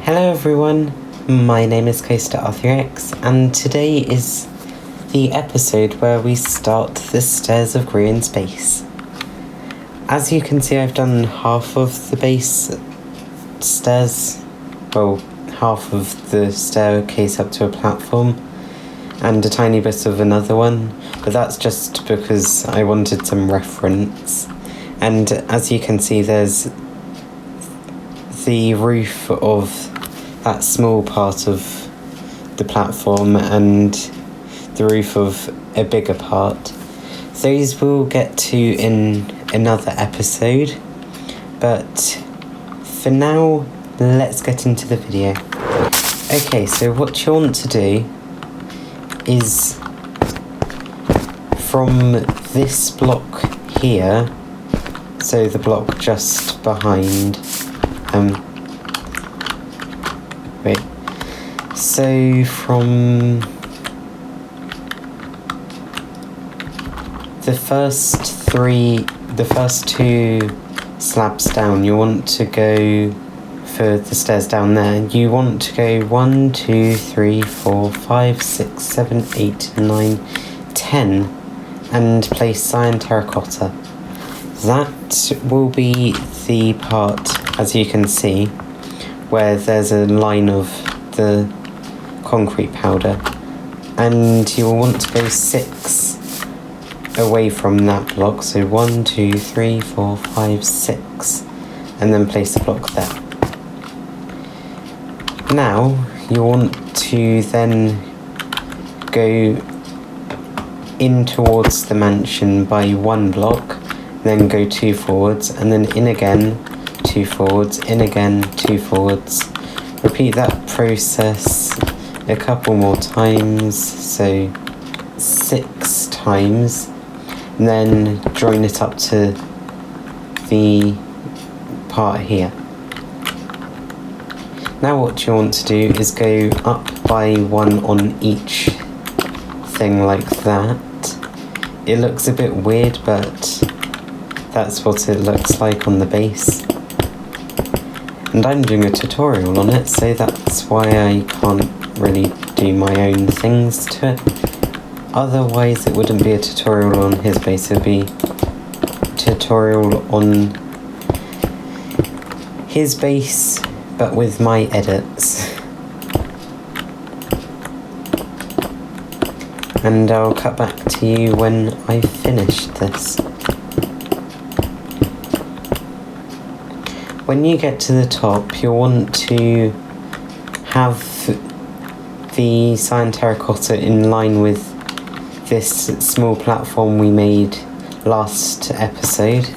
Hello everyone, my name is Coaster Arthur X, and today is the episode where we start the stairs of Grian's base. As you can see, I've done half of the base stairs, well, half of the staircase up to a platform, and a tiny bit of another one, but that's just because I wanted some reference. And as you can see, there's the roof of that small part of the platform and the roof of a bigger part. Those we'll get to in another episode, but for now, let's get into the video. Okay, so what you want to do is from this block here, so the block just behind, so from the first two slabs down, you want to go for the stairs down there. You want to go 1, 2, 3, 4, 5, 6, 7, 8, 9, 10 and place cyan terracotta. That will be the part, as you can see, where there's a line of the concrete powder, and you'll want to go 6 away from that block, so 1, 2, 3, 4, 5, 6, and then place the block there. Now you want to then go in towards the mansion by 1 block, then go 2 forwards, and then in again, 2 forwards, in again, 2 forwards. Repeat that process a couple more times, so 6 times, and then join it up to the part here. Now what you want to do is go up by 1 on each thing like that. It looks a bit weird, but that's what it looks like on the base. And I'm doing a tutorial on it, so that's why I can't really do my own things to it. Otherwise it wouldn't be a tutorial on his base, it would be a tutorial on his base, but with my edits. And I'll cut back to you when I've finished this. When you get to the top, you'll want to have the cyan terracotta in line with this small platform we made last episode,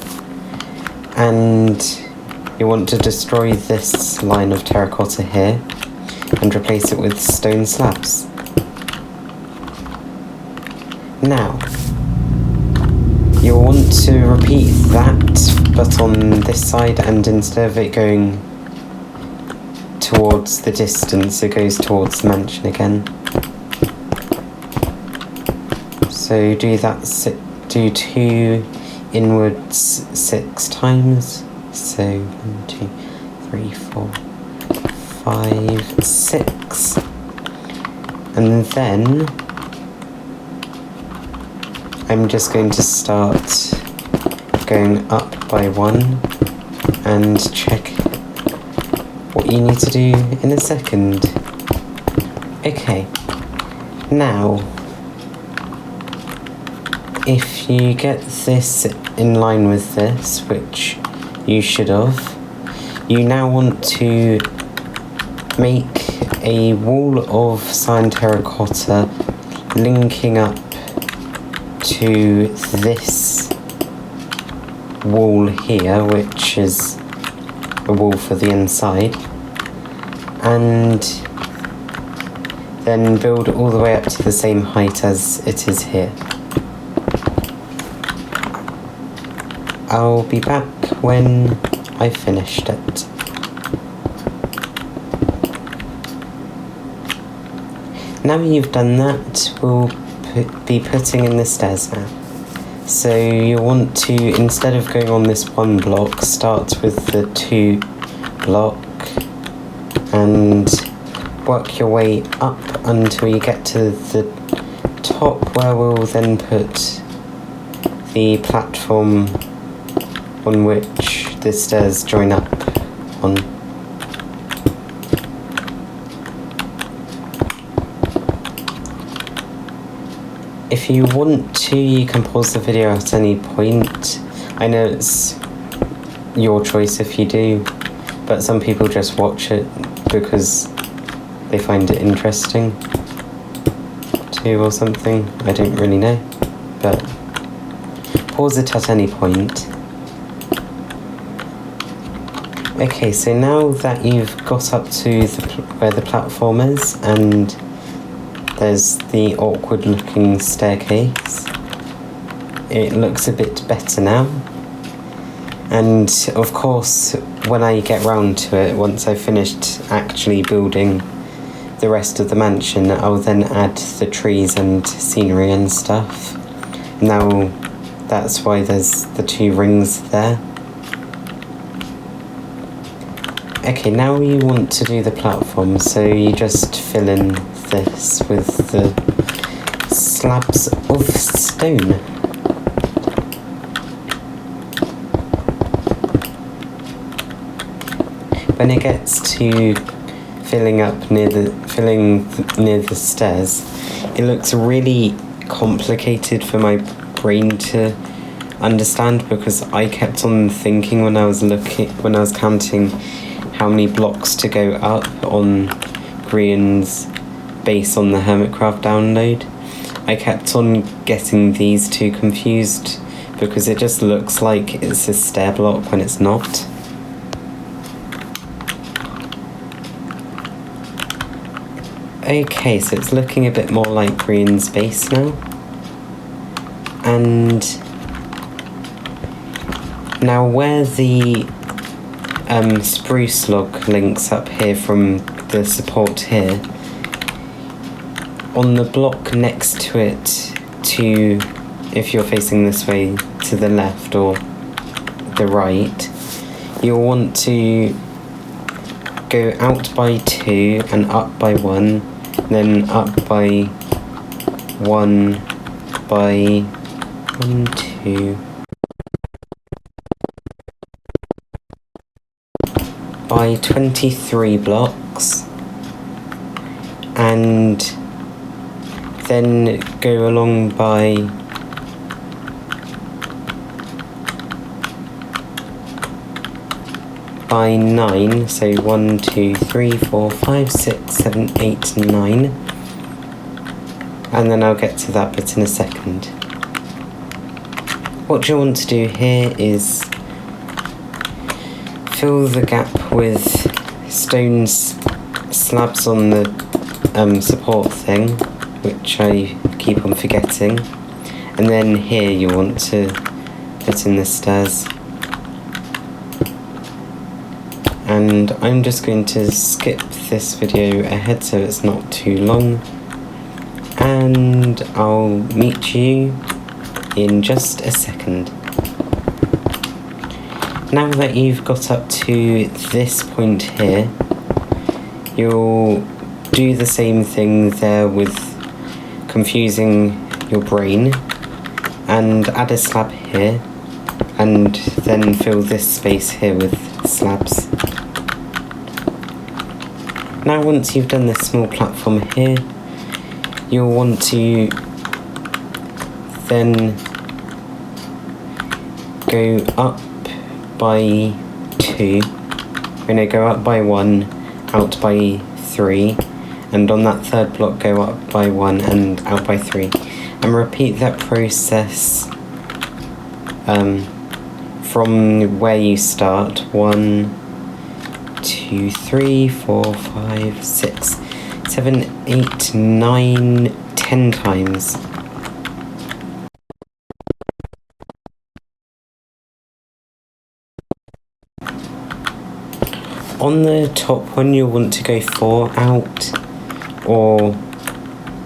and you want to destroy this line of terracotta here and replace it with stone slabs. Now, you'll want to repeat that, but on this side, and instead of it going towards the distance, it goes towards the mansion again. So do that, do 2 inwards 6 times. So 1, 2, 3, 4, 5, 6. And then I'm just going to start going up by 1 and check what you need to do in a second. Okay, now if you get this in line with this, which you should have, you now want to make a wall of cyan terracotta linking up to this wall here, which is a wall for the inside, and then build all the way up to the same height as it is here. I'll be back when I've finished it. Now you've done that, we'll be putting in the stairs now. So you want to, instead of going on this 1 block, start with the 2 block and work your way up until you get to the top, where we'll then put the platform on which the stairs join up on. If you want to, you can pause the video at any point. I know it's your choice if you do, but some people just watch it because they find it interesting too or something. I don't really know, but pause it at any point. Okay, so now that you've got up to where the platform is, and there's the awkward looking staircase, it looks a bit better now. And of course, when I get round to it, once I've finished actually building the rest of the mansion, I'll then add the trees and scenery and stuff. Now, that's why there's the 2 rings there. Okay, now you want to do the platform, so you just fill in this with the slabs of stone. When it gets to filling near the stairs, it looks really complicated for my brain to understand, because I kept on thinking when I was counting how many blocks to go up on Grian's base on the Hermitcraft download. I kept on getting these 2 confused because it just looks like it's a stair block when it's not. Okay, so it's looking a bit more like Grian's base now. And now where the spruce log links up here from the support here, on the block next to it, if you're facing this way, to the left or the right, you'll want to go out by 2 and up by 1, then up by 1 by 1, 2, by 23 blocks, and then go along by 9, so 1, 2, 3, 4, 5, 6, 7, 8, 9, and then I'll get to that bit in a second. What you want to do here is fill the gap with stone slabs on the support thing, which I keep on forgetting, and then here you want to put in the stairs. And I'm just going to skip this video ahead so it's not too long, and I'll meet you in just a second. Now that you've got up to this point here, you'll do the same thing there with confusing your brain, and add a slab here, and then fill this space here with slabs. Now once you've done this small platform here, you'll want to then go up by 2, we're going to go up by 1, out by 3, and on that 3rd block go up by 1 and out by 3, and repeat that process from where you start. 1, 2, 3, 4, 5, 6, 7, 8, 9, 10 times. On the top one, you'll want to go 4 out, or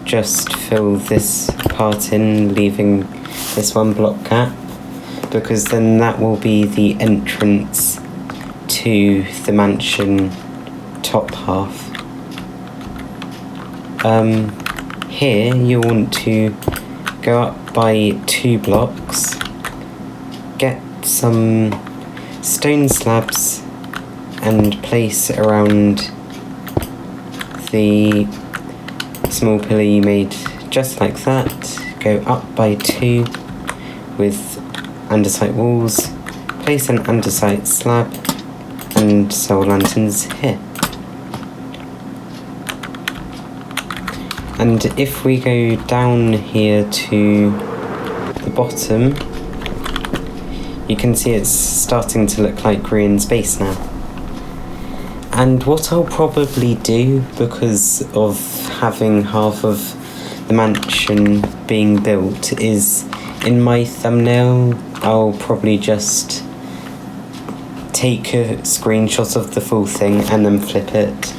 just fill this part in, leaving this 1 block gap, because then that will be the entrance to the mansion top half. Here you want to go up by 2 blocks, get some stone slabs and place around the small pillar you made just like that. Go up by 2 with andesite walls, place an andesite slab and solar lanterns here. And if we go down here to the bottom, you can see it's starting to look like Grian's base now. And what I'll probably do, because of having half of the mansion being built, is in my thumbnail I'll probably just take a screenshot of the full thing and then flip it,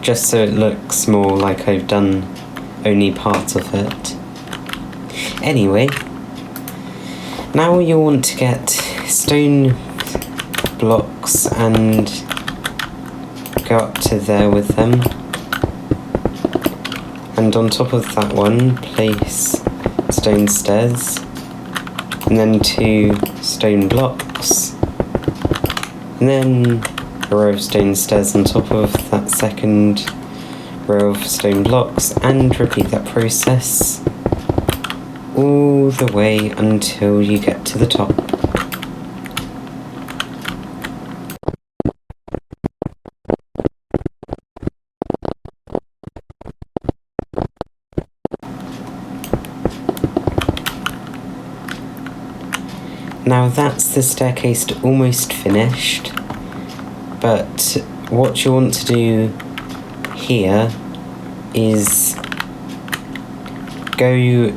just so it looks more like I've done only part of it. Anyway, now you want to get stone blocks and go up to there with them, and on top of that one place stone stairs, and then 2 stone blocks, and then a row of stone stairs on top of that second row of stone blocks, and repeat that process all the way until you get to the top. Now that's the staircase almost finished, but what you want to do here is go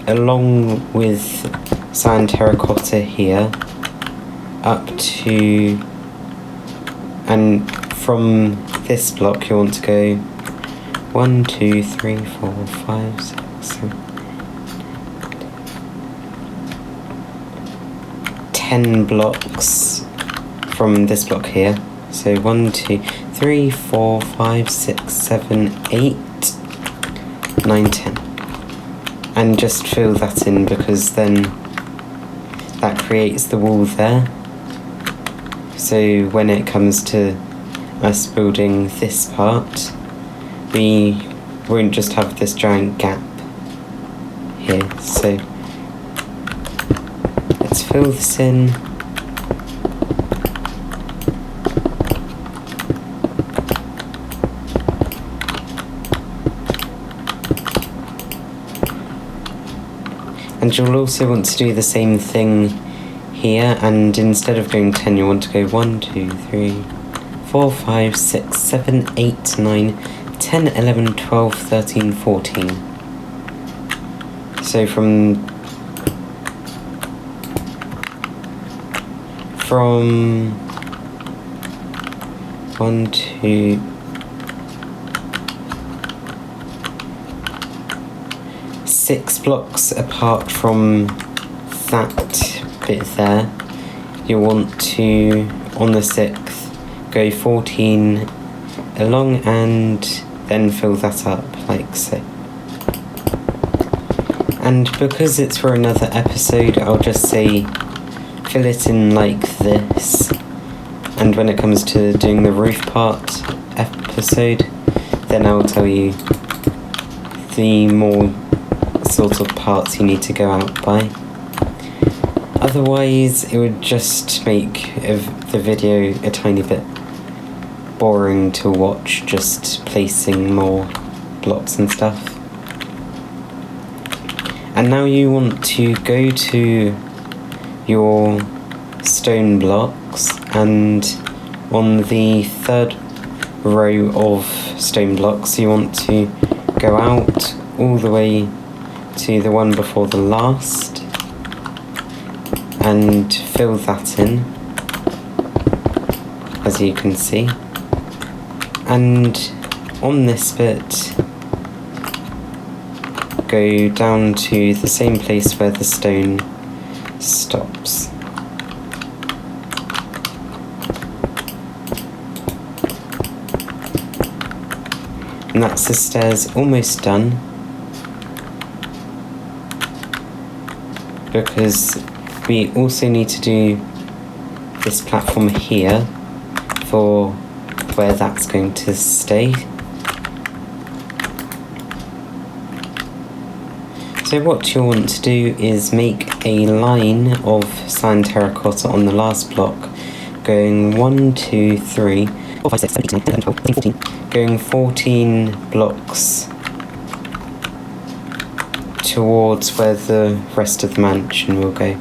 along with sand terracotta here up to, and from this block you want to go 1, 2, 3, 4, 5, 6, 7, 10 blocks from this block here. So 1, 2, 3, 4, 5, 6, 7, 8, 9, 10. And just fill that in, because then that creates the wall there. So when it comes to us building this part, we won't just have this giant gap here. So let's fill this in. And you'll also want to do the same thing here, and instead of going 10 you want to go 1, 2, 3, 4, 5, 6, 7, 8, 9, 10, 11, 12, 13, 14. So from 1, 2, 6 blocks apart from that bit there, you want to, on the 6th, go 14 along and then fill that up like so. And because it's for another episode, I'll just say fill it in like this, and when it comes to doing the roof part episode, then I'll tell you the more sort of parts you need to go out by. Otherwise it would just make the video a tiny bit boring to watch, just placing more blocks and stuff. And now you want to go to your stone blocks, and on the 3rd row of stone blocks you want to go out all the way to the one before the last and fill that in, as you can see. And on this bit, go down to the same place where the stone stops. And that's the stairs almost done. Because we also need to do this platform here for where that's going to stay. So what you'll want to do is make a line of sand terracotta on the last block, going 1, 2, 3, 4, 5, 6, 7, 8, 9, 10, 11, 12, 13, 14, going 14 blocks towards where the rest of the mansion will go.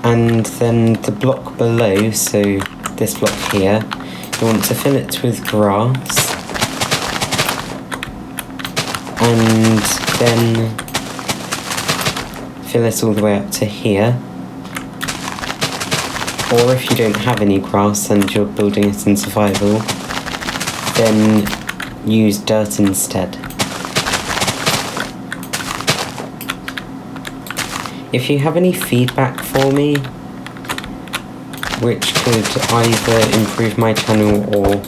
And then the block below, so this block here, you want to fill it with grass, and then fill it all the way up to here. Or if you don't have any grass and you're building it in survival, then use dirt instead. If you have any feedback for me, which could either improve my channel or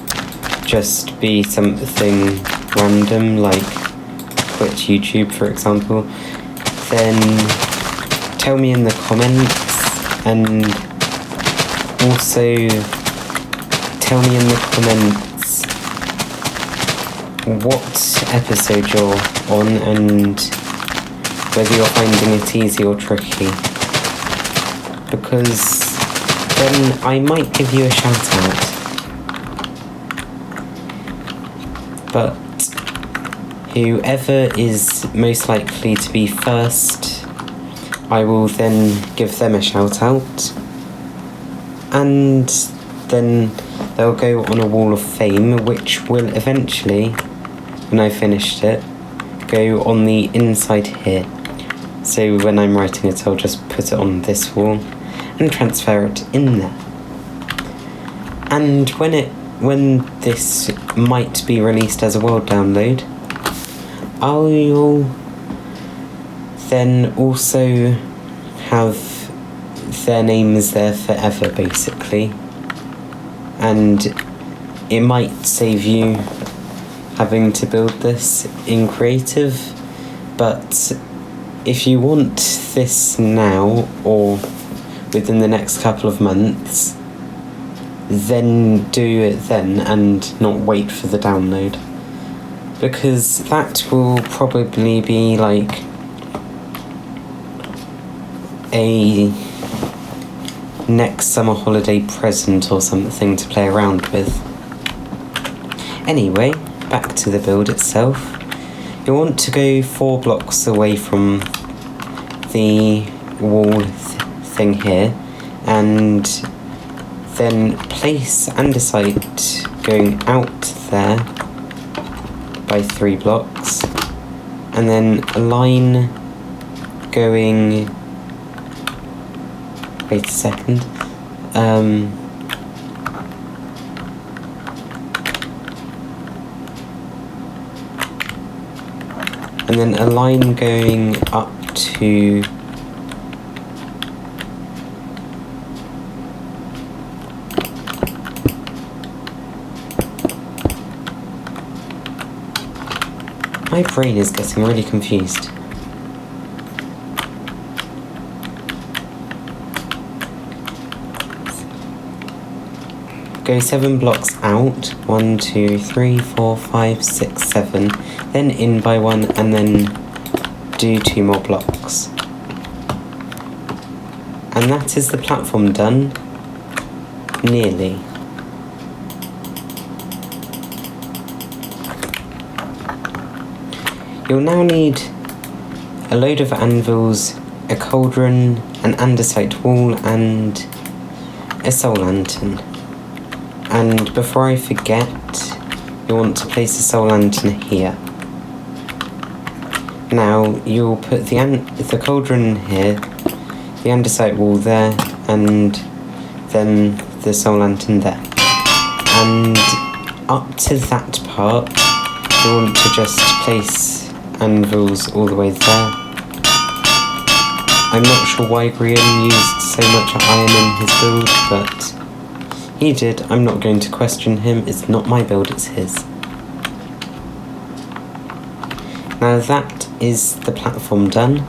just be something random, like quit YouTube for example, then tell me in the comments, and also tell me in the comments what episode you're on and whether you're finding it easy or tricky, because then I might give you a shout out. But whoever is most likely to be first, I will then give them a shout out, and then they'll go on a wall of fame, which will eventually, when I've finished it, go on the inside here. So when I'm writing it, I'll just put it on this wall and transfer it in there. And when this might be released as a world download, I'll then also have their names there forever, basically. And it might save you having to build this in creative, but if you want this now or within the next couple of months, then do it then and not wait for the download, because that will probably be like a next summer holiday present or something to play around with. Anyway, back to the build itself. You want to go 4 blocks away from the wall thing here, and then place andesite going out there by 3 blocks, and then a line going, wait a second, and then a line going up to my brain is getting really confused. Go 7 blocks out, 1, 2, 3, 4, 5, 6, 7, then in by 1, and then do 2 more blocks. And that is the platform done, nearly. You'll now need a load of anvils, a cauldron, an andesite wall, and a soul lantern. And before I forget, you want to place a soul lantern here. Now you'll put the cauldron here, the andesite wall there, and then the soul lantern there. And up to that part, you want to just place anvils all the way there. I'm not sure why Grian used so much iron in his build, but he did. I'm not going to question him. It's not my build, it's his. Now that is the platform done.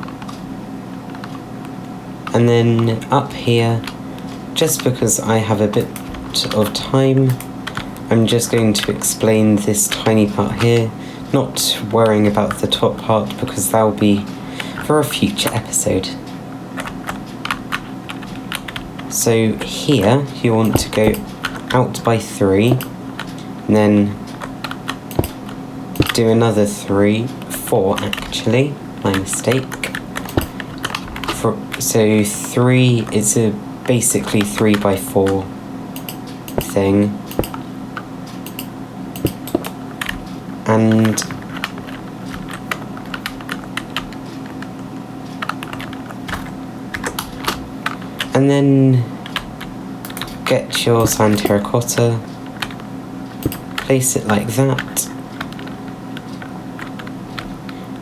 And then up here, just because I have a bit of time, I'm just going to explain this tiny part here, not worrying about the top part because that will be for a future episode. So here you want to go out by 3, and then do another 4 actually, my mistake. So 3, it's a basically 3 by 4 thing. And then get your sand terracotta, place it like that,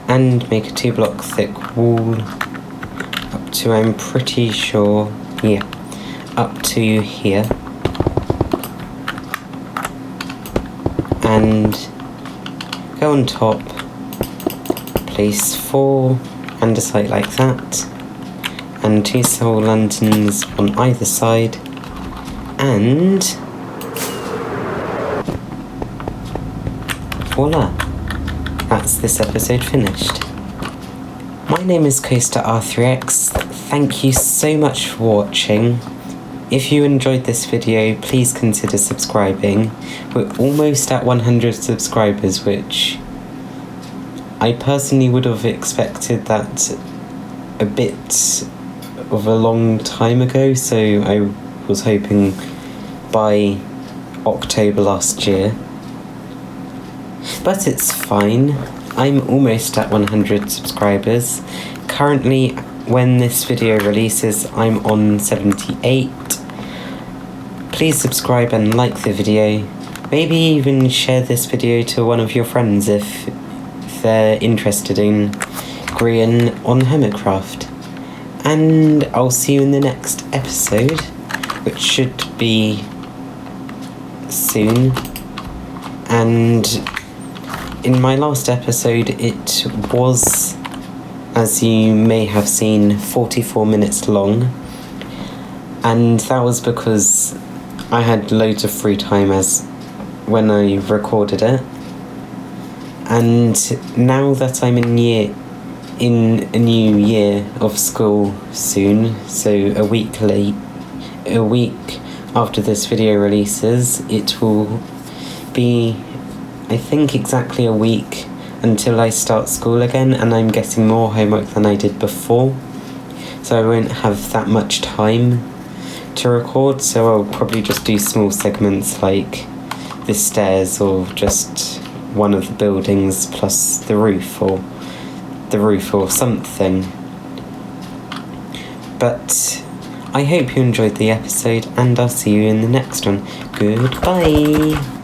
and make a 2 block thick wall up to, I'm pretty sure, yeah, up to here. And go on top, place 4 andesite like that, and 2 soul lanterns on either side, and voila, that's this episode finished. My name is CoasterR3X, thank you so much for watching. If you enjoyed this video, please consider subscribing. We're almost at 100 subscribers, which I personally would have expected that a bit of a long time ago, so I was hoping by October last year. But it's fine, I'm almost at 100 subscribers. Currently, when this video releases, I'm on 78. Please subscribe and like the video. Maybe even share this video to one of your friends if they're interested in Grian Hermitcraft. And I'll see you in the next episode, which should be soon. And in my last episode, it was, as you may have seen, 44 minutes long. And that was because I had loads of free time as when I recorded it. And now that I'm in a new year of school soon, so a week after this video releases, it will be, I think, exactly a week until I start school again, and I'm getting more homework than I did before, so I won't have that much time to record, so I'll probably just do small segments like the stairs or just one of the buildings plus the roof or something. But I hope you enjoyed the episode, and I'll see you in the next one. Goodbye!